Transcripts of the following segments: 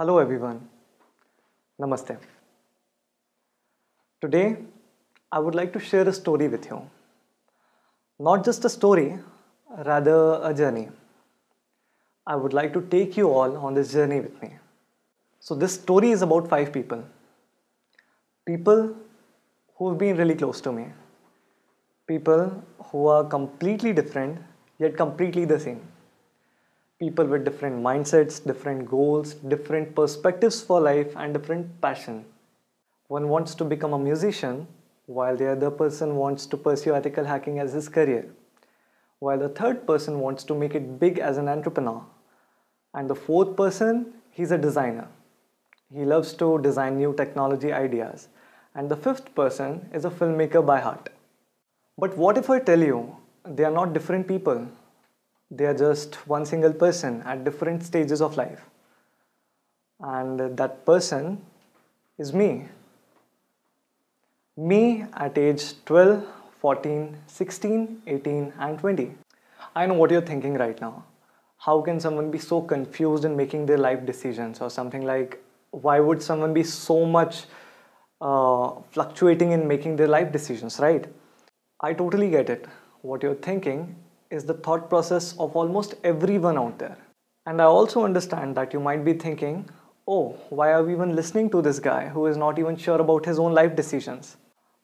Hello everyone, Namaste. Today I would like to share a story with you. Not just a story, rather a journey. I would like to take you all on this journey with me. So, this story is about five people. People who have been really close to me. People who are completely different yet completely the same. People with different mindsets, different goals, different perspectives for life, and different passion. One wants to become a musician, while the other person wants to pursue ethical hacking as his career, while the third person wants to make it big as an entrepreneur, and the fourth person, he's a designer. He loves to design new technology ideas, and the fifth person is a filmmaker by heart. But what if I tell you they are not different people? They are just one single person at different stages of life. And that person is me. Me at age 12, 14, 16, 18, and 20. I know what you're thinking right now. How can someone be so confused in making their life decisions, or something like, why would someone be so much fluctuating in making their life decisions, right? I totally get it. What you're thinking is the thought process of almost everyone out there. And I also understand that you might be thinking, oh, why are we even listening to this guy who is not even sure about his own life decisions?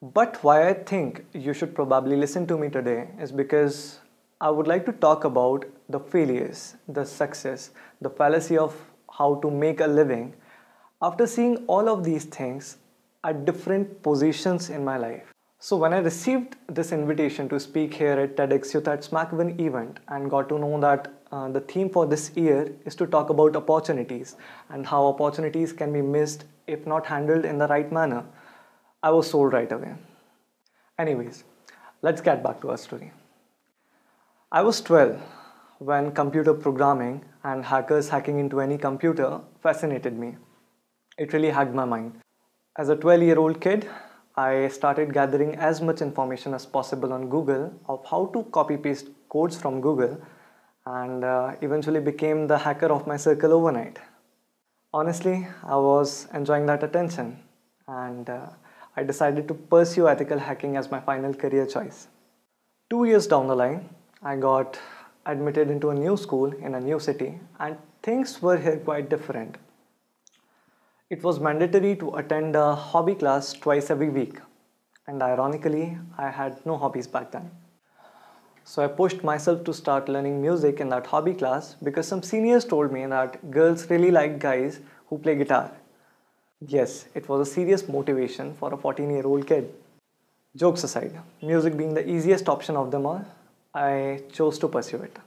But why I think you should probably listen to me today is because I would like to talk about the failures, the success, the fallacy of how to make a living after seeing all of these things at different positions in my life. So when I received this invitation to speak here at TEDx Youth at SmackWin event and got to know that the theme for this year is to talk about opportunities and how opportunities can be missed if not handled in the right manner, I was sold right away. Anyways, let's get back to our story. I was 12 when computer programming and hackers hacking into any computer fascinated me. It really hacked my mind. As a 12-year-old kid, I started gathering as much information as possible on Google of how to copy paste codes from Google, and eventually became the hacker of my circle overnight. Honestly, I was enjoying that attention, and I decided to pursue ethical hacking as my final career choice. 2 years down the line, I got admitted into a new school in a new city, and things were here quite different. It was mandatory to attend a hobby class twice every week, and ironically, I had no hobbies back then. So I pushed myself to start learning music in that hobby class because some seniors told me that girls really like guys who play guitar. Yes, it was a serious motivation for a 14-year-old kid. Jokes aside, music being the easiest option of them all, I chose to pursue it.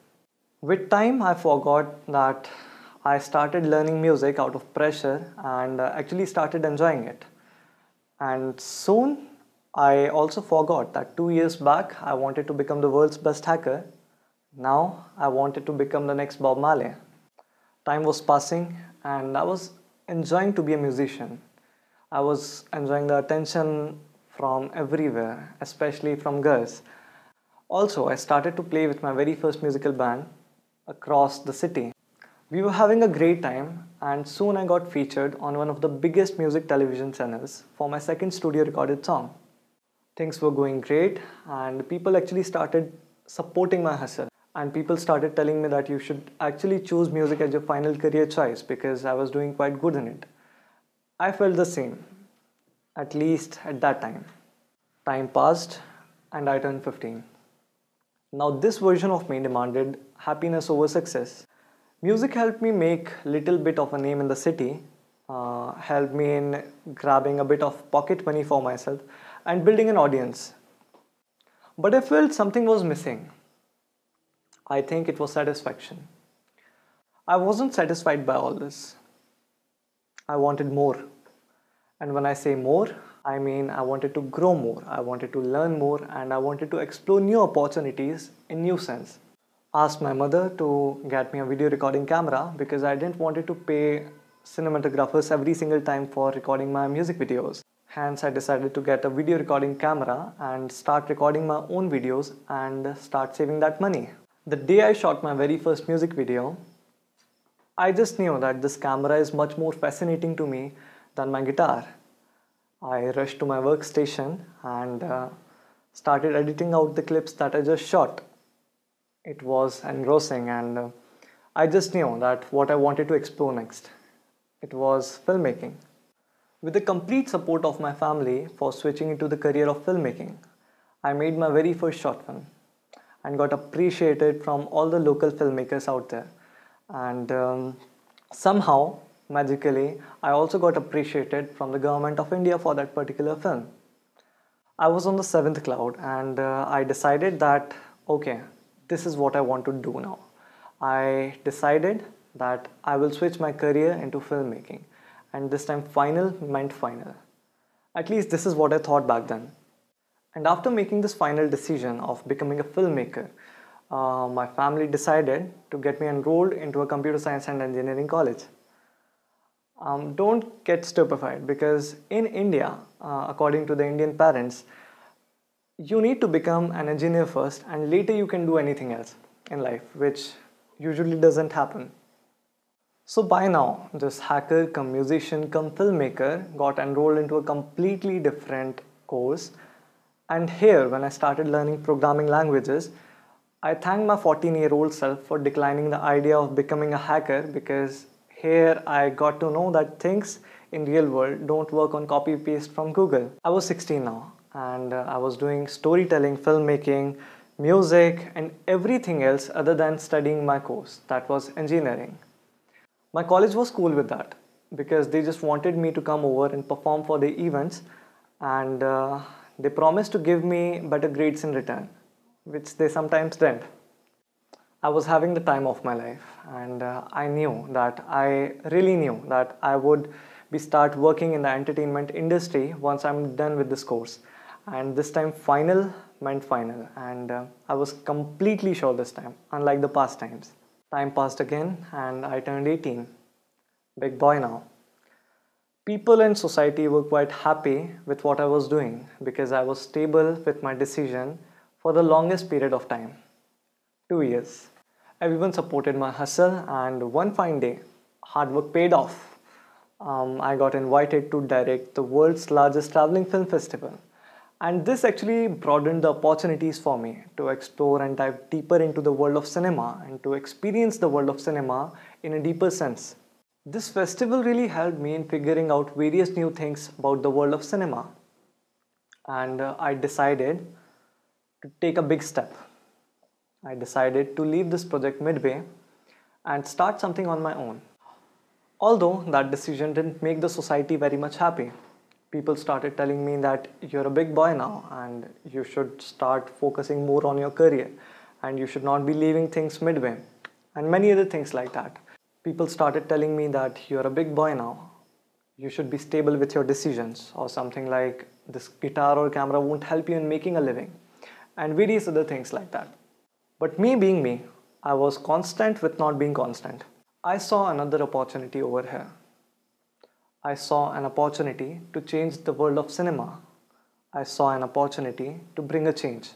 With time, I forgot that I started learning music out of pressure and actually started enjoying it. And soon, I also forgot that 2 years back, I wanted to become the world's best hacker. Now, I wanted to become the next Bob Marley. Time was passing, and I was enjoying to be a musician. I was enjoying the attention from everywhere, especially from girls. Also, I started to play with my very first musical band across the city. We were having a great time, and soon I got featured on one of the biggest music television channels for my second studio recorded song. Things were going great, and people actually started supporting my hustle. And people started telling me that you should actually choose music as your final career choice because I was doing quite good in it. I felt the same, at least at that time. Time passed, and I turned 15. Now, this version of me demanded happiness over success. Music helped me make little bit of a name in the city, helped me in grabbing a bit of pocket money for myself and building an audience. But I felt something was missing. I think it was satisfaction. I wasn't satisfied by all this. I wanted more. And when I say more, I mean I wanted to grow more, I wanted to learn more, and I wanted to explore new opportunities in new sense. Asked my mother to get me a video recording camera because I didn't wanted to pay cinematographers every single time for recording my music videos. Hence, I decided to get a video recording camera and start recording my own videos and start saving that money. The day I shot my very first music video, I just knew that this camera is much more fascinating to me than my guitar. I rushed to my workstation and started editing out the clips that I just shot. It was engrossing, and I just knew that what I wanted to explore next. It was filmmaking. With the complete support of my family for switching into the career of filmmaking, I made my very first short film and got appreciated from all the local filmmakers out there. And somehow, magically, I also got appreciated from the government of India for that particular film. I was on the seventh cloud, and I decided that, okay, this is what I want to do now. I decided that I will switch my career into filmmaking, and this time final meant final. At least this is what I thought back then. And after making this final decision of becoming a filmmaker, my family decided to get me enrolled into a computer science and engineering college. Don't get stupefied, because in India, according to the Indian parents, you need to become an engineer first and later you can do anything else in life, which usually doesn't happen. So by now, this hacker cum musician cum filmmaker got enrolled into a completely different course. And here, when I started learning programming languages, I thank my 14-year-old self for declining the idea of becoming a hacker, because here I got to know that things in real world don't work on copy paste from Google. I was 16 now, and I was doing storytelling, filmmaking, music, and everything else other than studying my course, that was engineering. My college was cool with that, because they just wanted me to come over and perform for the events, and they promised to give me better grades in return, which they sometimes didn't. I was having the time of my life, and I really knew that I would be start working in the entertainment industry once I'm done with this course. And this time final meant final, and I was completely sure this time, unlike the past times. Time passed again and I turned 18. Big boy now. People and society were quite happy with what I was doing, because I was stable with my decision for the longest period of time, 2 years. Everyone supported my hustle, and one fine day, hard work paid off. I got invited to direct the world's largest traveling film festival. And this actually broadened the opportunities for me to explore and dive deeper into the world of cinema and to experience the world of cinema in a deeper sense. This festival really helped me in figuring out various new things about the world of cinema. And I decided to take a big step. I decided to leave this project midway and start something on my own. Although that decision didn't make the society very much happy. People started telling me that you're a big boy now and you should start focusing more on your career and you should not be leaving things midway, and many other things like that. People started telling me that you're a big boy now. You should be stable with your decisions, or something like this guitar or camera won't help you in making a living, and various other things like that. But me being me, I was constant with not being constant. I saw another opportunity over here. I saw an opportunity to change the world of cinema. I saw an opportunity to bring a change.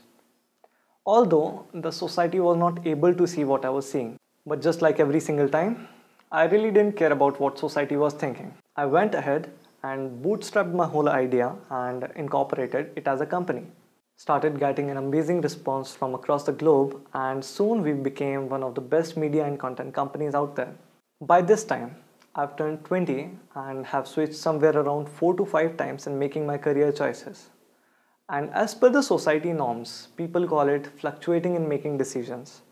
Although the society was not able to see what I was seeing. But just like every single time, I really didn't care about what society was thinking. I went ahead and bootstrapped my whole idea and incorporated it as a company. Started getting an amazing response from across the globe, and soon we became one of the best media and content companies out there. By this time, I've turned 20 and have switched somewhere around 4 to 5 times in making my career choices. And as per the society norms, people call it fluctuating in making decisions,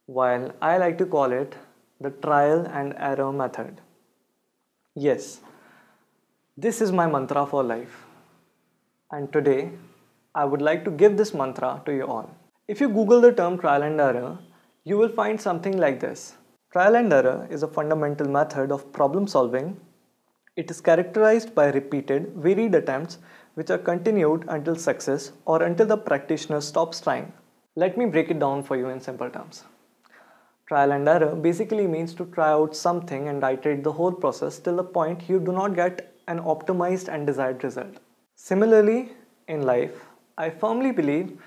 while I like to call it the trial and error method. Yes, this is my mantra for life. And today, I would like to give this mantra to you all. If you Google the term trial and error, you will find something like this. Trial and error is a fundamental method of problem solving. It is characterized by repeated, varied attempts which are continued until success or until the practitioner stops trying. Let me break it down for you in simple terms. Trial and error basically means to try out something and iterate the whole process till the point you do not get an optimized and desired result. Similarly, in life, I firmly believe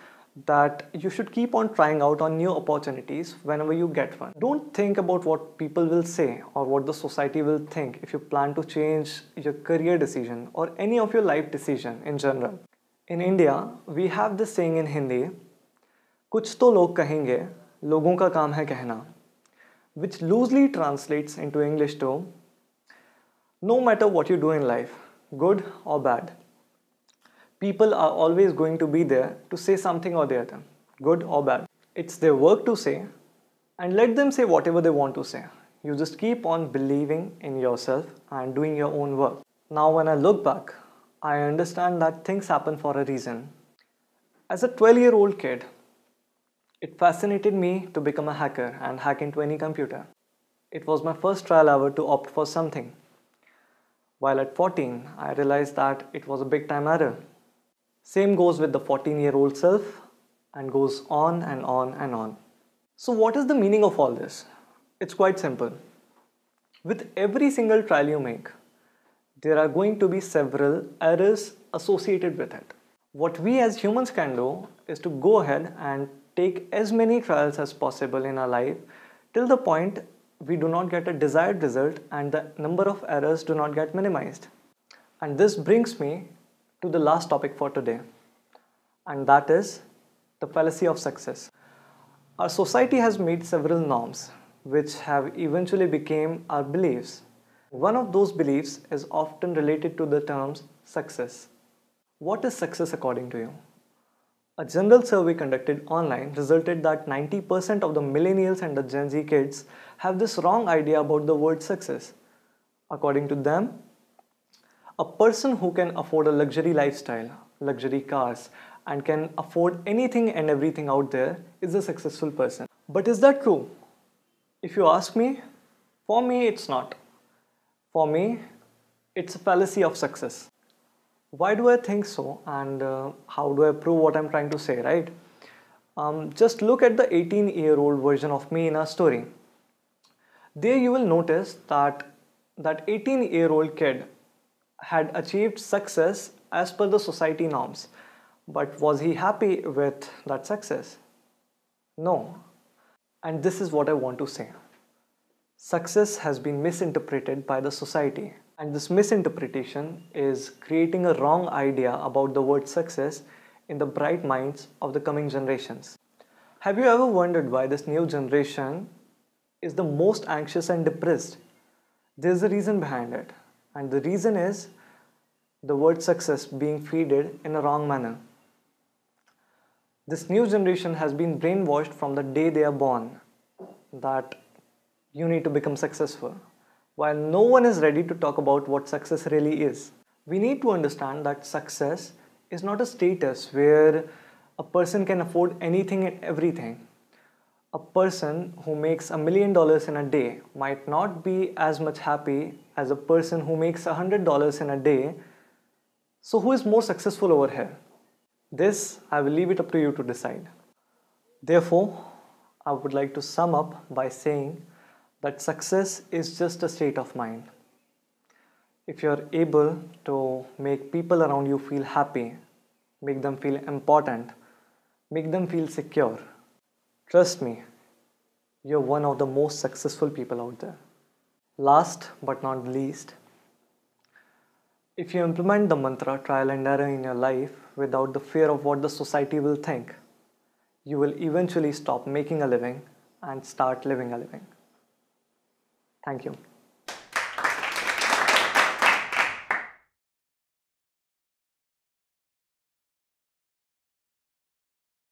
that you should keep on trying out on new opportunities whenever you get one. Don't think about what people will say or what the society will think if you plan to change your career decision or any of your life decision in general. In India, we have this saying in Hindi, कुछ तो लोग कहेंगे, लोगों का काम है कहना, which loosely translates into English to, no matter what you do in life, good or bad, people are always going to be there to say something or the other, good or bad. It's their work to say, and let them say whatever they want to say. You just keep on believing in yourself and doing your own work. Now, when I look back, I understand that things happen for a reason. As a 12-year-old kid, it fascinated me to become a hacker and hack into any computer. It was my first trial ever to opt for something. While at 14, I realized that it was a big time error. Same goes with the 14-year-old self and goes on and on and on. So what is the meaning of all this? It's quite simple. With every single trial you make, there are going to be several errors associated with it. What we as humans can do is to go ahead and take as many trials as possible in our life till the point we do not get a desired result and the number of errors do not get minimized. And this brings me to the last topic for today, and that is the fallacy of success. Our society has made several norms which have eventually become our beliefs. One of those beliefs is often related to the terms success. What is success according to you? A general survey conducted online resulted that 90% of the millennials and the Gen Z kids have this wrong idea about the word success. According to them, a person who can afford a luxury lifestyle, luxury cars, and can afford anything and everything out there is a successful person. But is that true? If you ask me, for me it's not. For me, it's a fallacy of success. Why do I think so, and how do I prove what I'm trying to say, right? Just look at the 18-year-old version of me in our story. There you will notice that that 18-year-old kid had achieved success as per the society norms. But was he happy with that success? No. And this is what I want to say. Success has been misinterpreted by the society. And this misinterpretation is creating a wrong idea about the word success in the bright minds of the coming generations. Have you ever wondered why this new generation is the most anxious and depressed? There's a reason behind it. And the reason is the word success being feeded in a wrong manner. This new generation has been brainwashed from the day they are born that you need to become successful, while no one is ready to talk about what success really is. We need to understand that success is not a status where a person can afford anything and everything. A person who makes $1 million in a day might not be as much happy as a person who makes $100 in a day. So who is more successful over here? This I will leave it up to you to decide. Therefore, I would like to sum up by saying that success is just a state of mind. If you're able to make people around you feel happy, make them feel important, make them feel secure, trust me, you're one of the most successful people out there. Last but not least, if you implement the mantra trial and error in your life without the fear of what the society will think, you will eventually stop making a living and start living a living. Thank you.